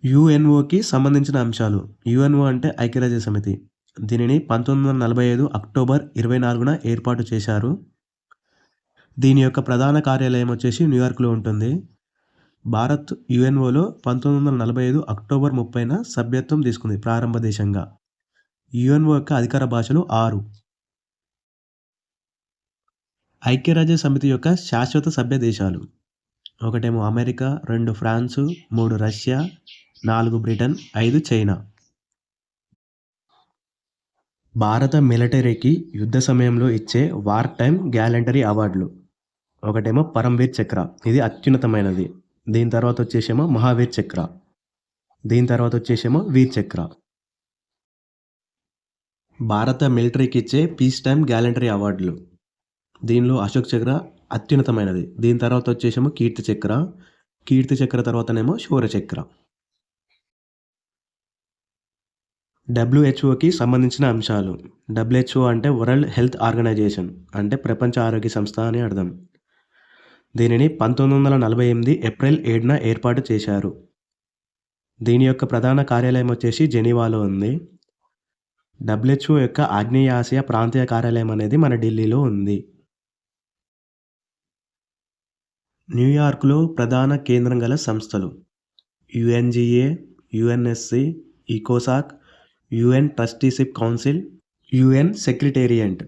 యుఎన్ఓకి సంబంధించిన అంశాలు. యుఎన్ఓ అంటే ఐక్యరాజ్య సమితి. దీనిని 1945 అక్టోబర్ 24న ఏర్పాటు చేశారు. దీని యొక్క ప్రధాన కార్యాలయం వచ్చేసి న్యూయార్క్‌లో ఉంటుంది. భారత్ యుఎన్ఓలో 1945 అక్టోబర్ 30న సభ్యత్వం తీసుకుంది ప్రారంభ దేశంగా. యుఎన్ఓ యొక్క అధికార భాషలు 6. ఐక్యరాజ్య సమితి యొక్క శాశ్వత సభ్య దేశాలు. 1 America, 2 France, 3 Russia, 4 Britain, 5 China. భారత మిలిటరీకి యుద్ధ సమయంలో ఇచ్చే వార్ టైమ్ గ్యాలంటరీ అవార్డులు. 1 పరమ్‌వీర్ చక్ర. ఇది అత్యున్నతమైనది. దీని తర్వాత వచ్చేసేమో మహావీర్ చక్ర. దీని తర్వాత వచ్చేసేమో వీర్ చక్ర. భారత మిలిటరీకి ఇచ్చే పీస్ టైమ్ గ్యాలంటరీ అవార్డులు. దీనిలో అశోక్ చక్ర అత్యున్నతమైనది. దీని తర్వాత వచ్చేసేమో కీర్తి చక్ర. కీర్తి చక్ర తర్వాతనేమో శౌర్య చక్ర. డబ్ల్యూహెచ్ఓకి సంబంధించిన అంశాలు. డబ్ల్యూహెచ్ఓ అంటే వరల్డ్ హెల్త్ ఆర్గనైజేషన్, అంటే ప్రపంచ ఆరోగ్య సంస్థ అని అర్థం. దీనిని 1948 ఏప్రిల్ 7న ఏర్పాటు చేశారు. దీని యొక్క ప్రధాన కార్యాలయం వచ్చేసి జెనీవాలో ఉంది. డబ్ల్యూహెచ్ఓ యొక్క ఆగ్నేయ ఆసియా ప్రాంతీయ కార్యాలయం అనేది మన ఢిల్లీలో ఉంది. న్యూయార్క్లో ప్రధాన కేంద్రం గల సంస్థలు. యుఎన్జిఏ, యుఎన్ఎస్సి, ఈకోసాక్, UN trusteeship council, UN secretariat.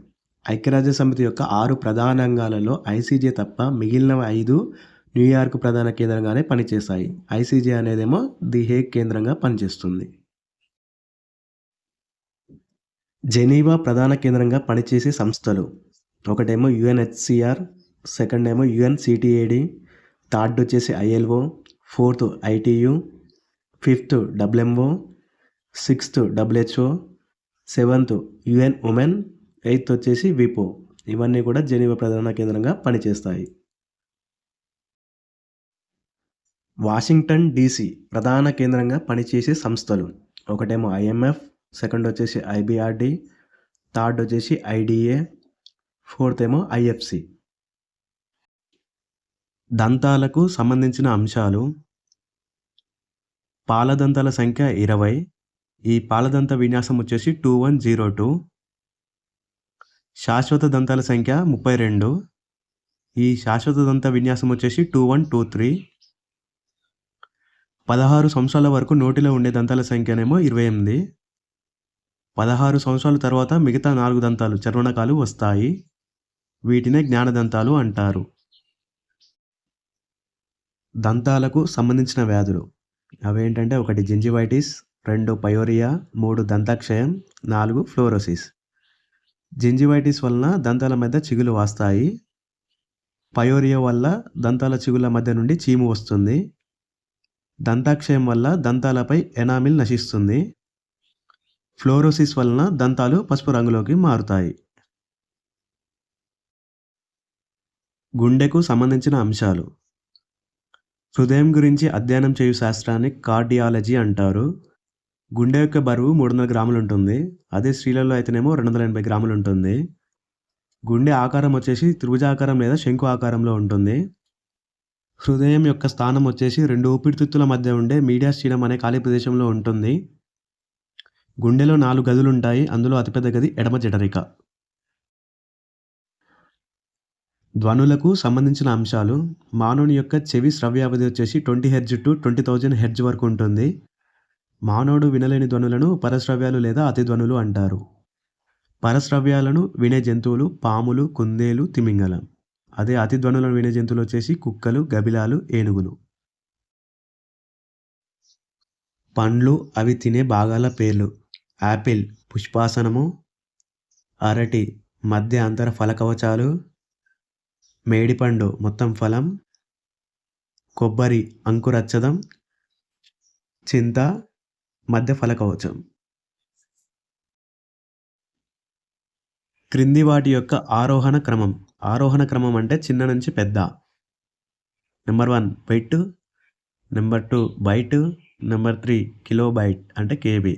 ఐక్యరాజ్య సమితి యొక్క 6 ప్రధాన అంగాలలో ఐసీజే తప్ప మిగిలిన 5 న్యూయార్క్ ప్రధాన కేంద్రంగానే పనిచేస్తాయి. ఐసీజే అనేదేమో ది హేగ్ కేంద్రంగా పనిచేస్తుంది. జెనీవా ప్రధాన కేంద్రంగా పనిచేసే సంస్థలు. 1 యుఎన్హెచ్సిఆర్, 2 యుఎన్సిటిఏడి, 3 వచ్చేసి ILO, 4 ITU, 5 WMO, 6 WHO, 7 UN women, 8 వచ్చేసి విపో. ఇవన్నీ కూడా జెనీవా ప్రధాన కేంద్రంగా పనిచేస్తాయి. వాషింగ్టన్ డీసీ ప్రధాన కేంద్రంగా పనిచేసే సంస్థలు. 1 ఐఎంఎఫ్, 2 వచ్చేసి ఐబిఆర్డి, 3 వచ్చేసి ఐడిఏ, 4 ఐఎఫ్సి. దంతాలకు సంబంధించిన అంశాలు. పాలదంతాల సంఖ్య 20. ఈ పాలదంత విన్యాసం వచ్చేసి 2102. శాశ్వత దంతాల సంఖ్య 32. ఈ శాశ్వత దంత విన్యాసం వచ్చేసి 2123. 16 సంవత్సరాల వరకు నోటిలో ఉండే దంతాల సంఖ్యనేమో 28. 16 సంవత్సరాల తర్వాత మిగతా 4 దంతాలు చర్వణకాలు వస్తాయి. వీటినే జ్ఞానదంతాలు అంటారు. దంతాలకు సంబంధించిన వ్యాధులు అవేంటంటే 1 జింజివైటిస్, 2 పయోరియా, 3 దంతాక్షయం, 4 ఫ్లోరోసిస్. జింజివైటిస్ వలన దంతాల మధ్య చిగులు వాస్తాయి. పయోరియా వల్ల దంతాల చిగుళ్ళ మధ్య నుండి చీము వస్తుంది. దంతాక్షయం వల్ల దంతాలపై ఎనామిల్ నశిస్తుంది. ఫ్లోరోసిస్ వలన దంతాలు పసుపు రంగులోకి మారుతాయి. గుండెకు సంబంధించిన అంశాలు. హృదయం గురించి అధ్యయనం చేయు శాస్త్రాన్ని కార్డియాలజీ అంటారు. గుండె యొక్క బరువు 300 గ్రాములు ఉంటుంది. అదే స్త్రీలలో అయితేనేమో 280 గ్రాములు ఉంటుంది. గుండె ఆకారం వచ్చేసి త్రిభుజాకారం లేదా శంకు ఆకారంలో ఉంటుంది. హృదయం యొక్క స్థానం వచ్చేసి 2 ఊపిరితిత్తుల మధ్య ఉండే మీడియాస్టీనం అనే ఖాళీ ప్రదేశంలో ఉంటుంది. గుండెలో 4 గదులు ఉంటాయి. అందులో అతిపెద్ద గది ఎడమ జఠరిక. ధ్వనులకు సంబంధించిన అంశాలు. మానవుని యొక్క చెవి శ్రవ్యావధి వచ్చేసి 20 హెర్ట్జ్ టు 20,000 హెర్ట్జ్ వరకు ఉంటుంది. మానవుడు వినలేని ధ్వనులను పరశ్రవ్యాలు లేదా అతిధ్వనులు అంటారు. పరశ్రవ్యాలను వినే జంతువులు పాములు, కుందేలు, తిమింగలం. అదే అతిధ్వనులను వినే జంతువులు వచ్చేసి కుక్కలు, గబిలాలు, ఏనుగులు. పండ్లు అవి తినే భాగాల పేర్లు. యాపిల్ పుష్పాసనము, అరటి మధ్య అంతర ఫలకవచాలు, మేడిపండు మొత్తం ఫలం, కొబ్బరి అంకురచ్చదం, చింత మధ్య ఫలకవచం. క్రింది వాటి యొక్క ఆరోహణ క్రమం. ఆరోహణ క్రమం అంటే చిన్న నుంచి పెద్ద. Number 1 byte, number 2 byte, number 3 kilobyte అంటే కేబీ,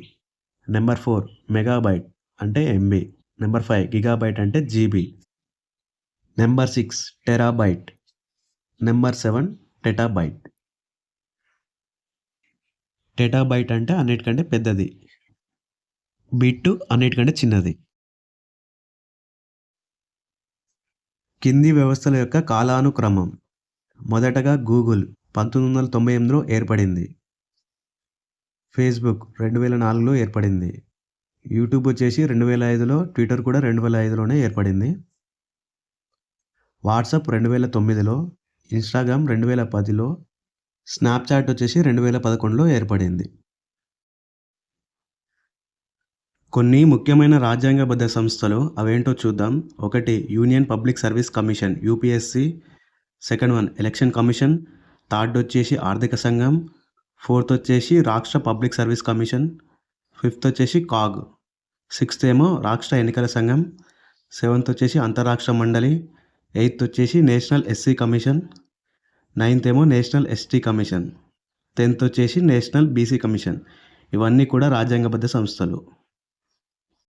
నెంబర్ 4 మెగాబైట్ అంటే ఎంబీ, నెంబర్ 5 గిగాబైట్ అంటే GB, number 6 terabyte, number 7 tetabyte. Tetabyte అంటే అన్నిటికంటే పెద్దది. బిట్ అన్నిటికంటే చిన్నది. కింది వ్యవస్థల యొక్క కాలానుక్రమం. మొదటగా గూగుల్ 1998లో ఏర్పడింది. ఫేస్‌బుక్ 2004లో ఏర్పడింది. యూట్యూబ్ వచ్చేసి 2005లో, ట్విట్టర్ కూడా 2005లోనే ఏర్పడింది. వాట్సాప్ 2009లో, ఇన్‌స్టాగ్రామ్ 2010లో, స్నాప్‌చాట్ వచ్చేసి 2011లో ఏర్పడింది. కొన్ని ముఖ్యమైన రాజ్యాంగబద్ధ సంస్థలు అవేంటో చూద్దాం. 1 union public service commission UPSC, second one election commission, third వచ్చేసి ఆర్థిక సంఘం, ఫోర్త్ వచ్చేసి రాష్ట్ర పబ్లిక్ సర్వీస్ కమిషన్, ఫిఫ్త్ వచ్చేసి కాగ్, సిక్స్త్ ఏమో రాష్ట్ర ఎన్నికల సంఘం, సెవెంత్ వచ్చేసి అంతర్రాష్ట్ర మండలి, ఎయిత్ వచ్చేసి నేషనల్ ఎస్సీ కమిషన్, నైన్త్ ఏమో నేషనల్ ఎస్టీ కమిషన్, 10th వచ్చేసి నేషనల్ బీసీ కమిషన్. ఇవన్నీ కూడా రాజ్యాంగబద్ధ సంస్థలు.